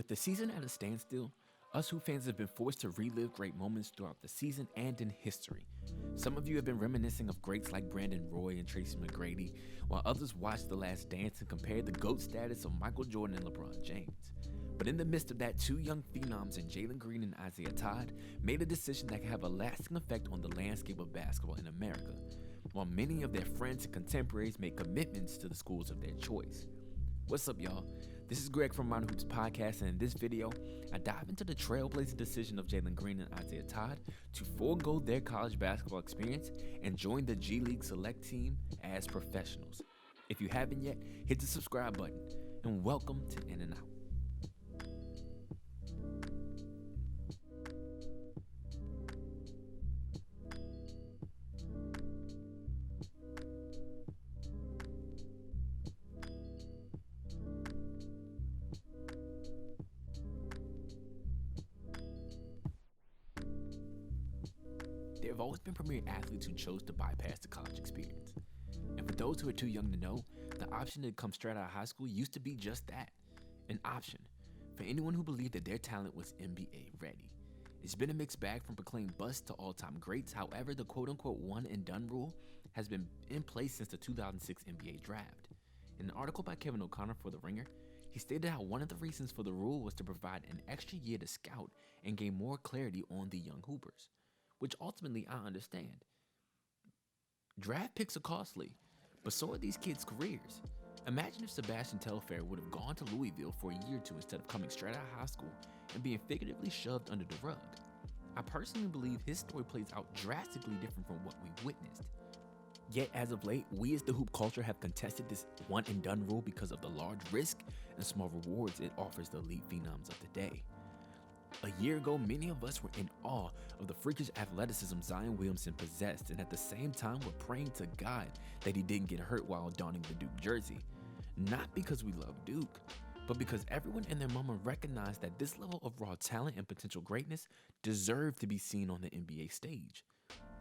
With the season at a standstill, us Hoop fans have been forced to relive great moments throughout the season and in history. Some of you have been reminiscing of greats like Brandon Roy and Tracy McGrady, while others watched The Last Dance and compared the GOAT status of Michael Jordan and LeBron James. But in the midst of that, two young phenoms in Jalen Green and Isaiah Todd made a decision that could have a lasting effect on the landscape of basketball in America, while many of their friends and contemporaries made commitments to the schools of their choice. What's up, y'all? This is Greg from Modern Hoops Podcast, and in this video, I dive into the trailblazing decision of Jalen Green and Isaiah Todd to forego their college basketball experience and join the G League Select team as professionals. If you haven't yet, hit the subscribe button, and welcome to In and Out. There have always been premier athletes who chose to bypass the college experience. And for those who are too young to know, the option to come straight out of high school used to be just that, an option for anyone who believed that their talent was NBA ready. It's been a mixed bag from proclaimed busts to all-time greats. However, the quote-unquote one and done rule has been in place since the 2006 NBA draft. In an article by Kevin O'Connor for The Ringer, he stated how one of the reasons for the rule was to provide an extra year to scout and gain more clarity on the young hoopers, which ultimately I understand. Draft picks are costly, but so are these kids' careers. Imagine if Sebastian Telfair would have gone to Louisville for a year or two instead of coming straight out of high school and being figuratively shoved under the rug. I personally believe his story plays out drastically different from what we witnessed. Yet as of late, we as the hoop culture have contested this one and done rule because of the large risk and small rewards it offers the elite phenoms of the day. A year ago, many of us were in awe of the freakish athleticism Zion Williamson possessed, and at the same time were praying to God that he didn't get hurt while donning the Duke jersey. Not because we love Duke, but because everyone and their mama recognized that this level of raw talent and potential greatness deserved to be seen on the NBA stage.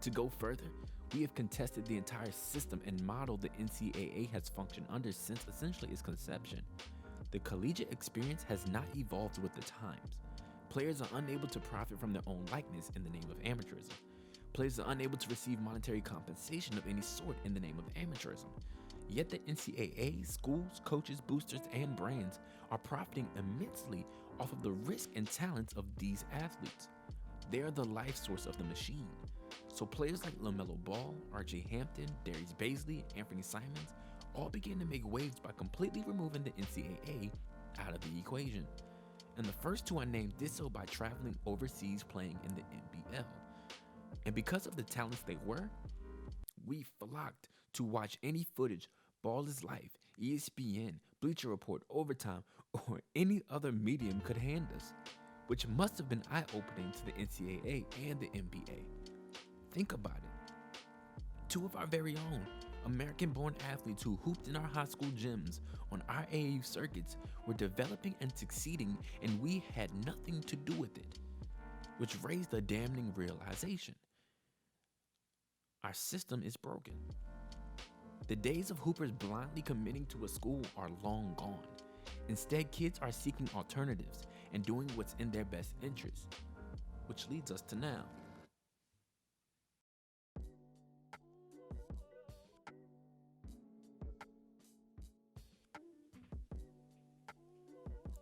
To go further, we have contested the entire system and model the NCAA has functioned under since essentially its conception. The collegiate experience has not evolved with the times. Players are unable to profit from their own likeness in the name of amateurism. Players are unable to receive monetary compensation of any sort in the name of amateurism. Yet the NCAA, schools, coaches, boosters, and brands are profiting immensely off of the risk and talents of these athletes. They are the life source of the machine. So players like LaMelo Ball, R.J. Hampton, Darius Bazley, Anthony Simons all began to make waves by completely removing the NCAA out of the equation. And the first two I named did so by traveling overseas playing in the NBL. And because of the talents they were, we flocked to watch any footage Ball is Life, ESPN, Bleacher Report, Overtime, or any other medium could hand us, which must have been eye-opening to the NCAA and the NBA. Think about it. Two of our very own American-born athletes who hooped in our high school gyms on our AAU circuits were developing and succeeding, and we had nothing to do with it, which raised a damning realization. Our system is broken. The days of hoopers blindly committing to a school are long gone. Instead, kids are seeking alternatives and doing what's in their best interest, which leads us to now.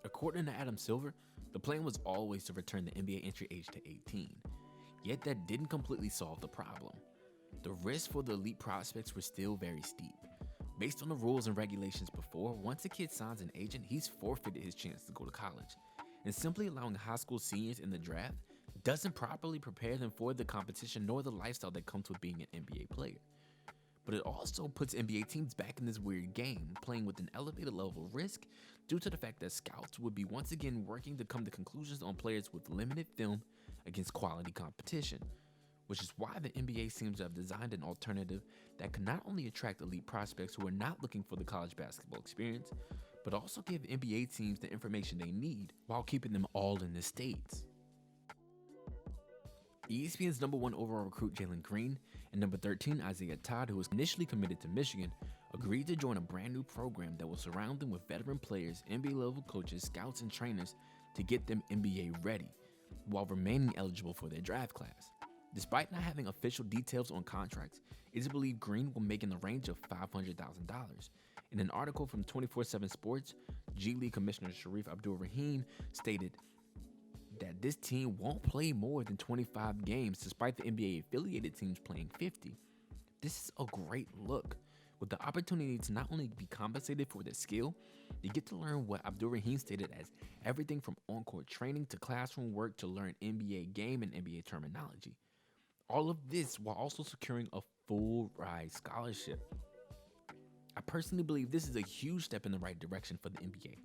According to Adam Silver, the plan was always to return the NBA entry age to 18. Yet that didn't completely solve the problem. The risks for the elite prospects were still very steep. Based on the rules and regulations before, once a kid signs an agent, he's forfeited his chance to go to college. And simply allowing high school seniors in the draft doesn't properly prepare them for the competition nor the lifestyle that comes with being an NBA player. But it also puts NBA teams back in this weird game, playing with an elevated level of risk due to the fact that scouts would be once again working to come to conclusions on players with limited film against quality competition, which is why the NBA seems to have designed an alternative that can not only attract elite prospects who are not looking for the college basketball experience, but also give NBA teams the information they need while keeping them all in the States. ESPN's number 1 overall recruit Jalen Green and number 13 Isaiah Todd, who was initially committed to Michigan, agreed to join a brand new program that will surround them with veteran players, NBA level coaches, scouts, and trainers to get them NBA ready while remaining eligible for their draft class. Despite not having official details on contracts, it is believed Green will make in the range of $500,000. In an article from 24/7 Sports, G League Commissioner Sharif Abdul-Rahim stated that this team won't play more than 25 games despite the NBA-affiliated teams playing 50. This is a great look. With the opportunity to not only be compensated for their skill, they get to learn what Abdul-Rahim stated as everything from on-court training to classroom work to learn NBA game and NBA terminology. All of this while also securing a full ride scholarship. I personally believe this is a huge step in the right direction for the NBA.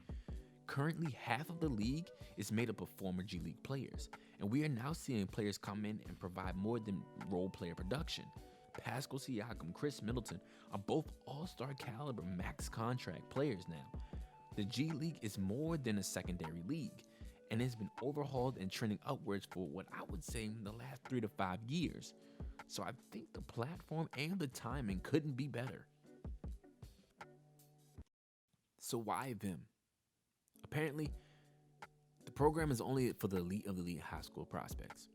Currently, half of the league is made up of former G League players, and we are now seeing players come in and provide more than role player production. Pascal Siakam, Chris Middleton are both all-star caliber max contract players now. The G League is more than a secondary league, and has been overhauled and trending upwards for what I would say in the last 3 to 5 years. So I think the platform and the timing couldn't be better. So why them? Apparently, the program is only for the elite of the elite high school prospects.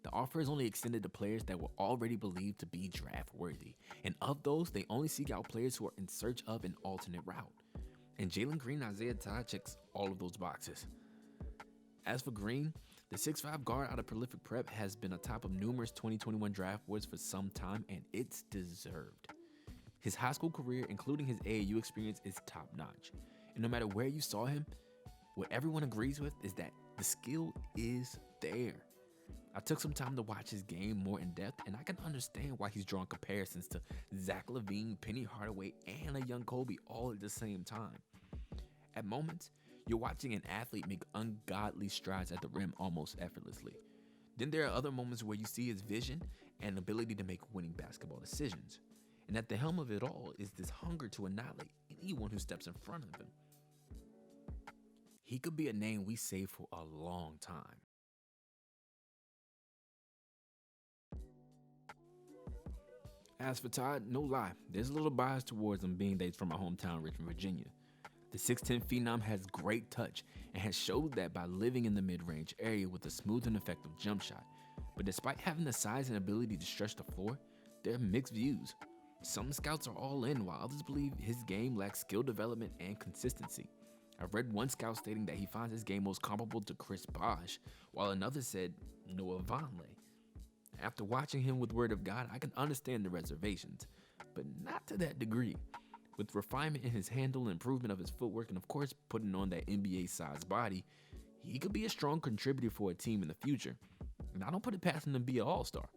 The offer is only extended to players that were already believed to be draft worthy, and of those, they only seek out players who are in search of an alternate route. And Jalen Green and Isaiah Todd checks all of those boxes. As for Green, the 6'5" guard out of prolific prep has been atop of numerous 2021 draft boards for some time, and it's deserved. His high school career, including his AAU experience, is top-notch. And no matter where you saw him, what everyone agrees with is that the skill is there. I took some time to watch his game more in depth, and I can understand why he's drawn comparisons to Zach LaVine, Penny Hardaway, and a young Kobe all at the same time. At moments, you're watching an athlete make ungodly strides at the rim almost effortlessly. Then there are other moments where you see his vision and ability to make winning basketball decisions. And at the helm of it all is this hunger to annihilate anyone who steps in front of him. He could be a name we say for a long time. As for Todd, no lie, there's a little bias towards him being that he's from my hometown, Richmond, Virginia. The 6'10" phenom has great touch and has showed that by living in the mid-range area with a smooth and effective jump shot. But despite having the size and ability to stretch the floor, there are mixed views. Some scouts are all in, while others believe his game lacks skill development and consistency. I read one scout stating that he finds his game most comparable to Chris Bosh, while another said Noah Vonleh. After watching him with Word of God, I can understand the reservations, but not to that degree. With refinement in his handle, improvement of his footwork, and of course putting on that NBA-sized body, he could be a strong contributor for a team in the future. And I don't put it past him to be an all-star.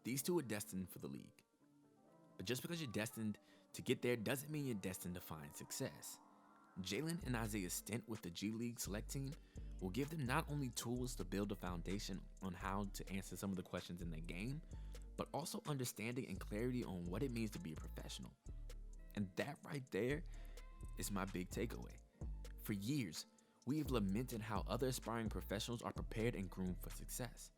These two are destined for the league. But just because you're destined to get there doesn't mean you're destined to find success. Jalen and Isaiah's stint with the G League select team will give them not only tools to build a foundation on how to answer some of the questions in their game, but also understanding and clarity on what it means to be a professional. And that right there is my big takeaway. For years, we have lamented how other aspiring professionals are prepared and groomed for success.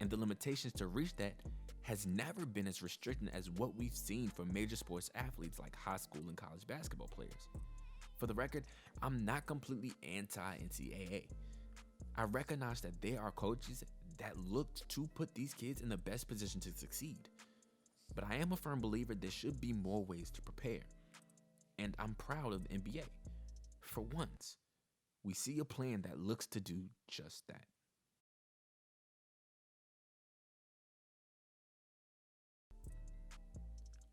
And the limitations to reach that has never been as restricting as what we've seen for major sports athletes like high school and college basketball players. For the record, I'm not completely anti-NCAA. I recognize that there are coaches that look to put these kids in the best position to succeed. But I am a firm believer there should be more ways to prepare. And I'm proud of the NBA. For once, we see a plan that looks to do just that.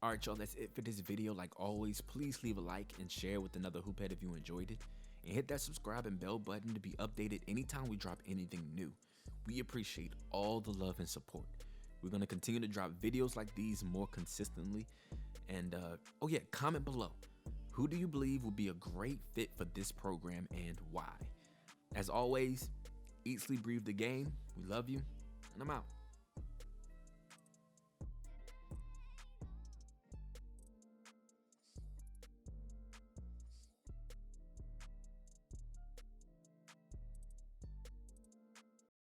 Alright y'all, that's it for this video. Like always, please leave a like and share with another hoophead if you enjoyed it. And hit that subscribe and bell button to be updated anytime we drop anything new. We appreciate all the love and support. We're going to continue to drop videos like these more consistently. And oh yeah, comment below. Who do you believe will be a great fit for this program and why? As always, eat, sleep, breathe the game. We love you, and I'm out.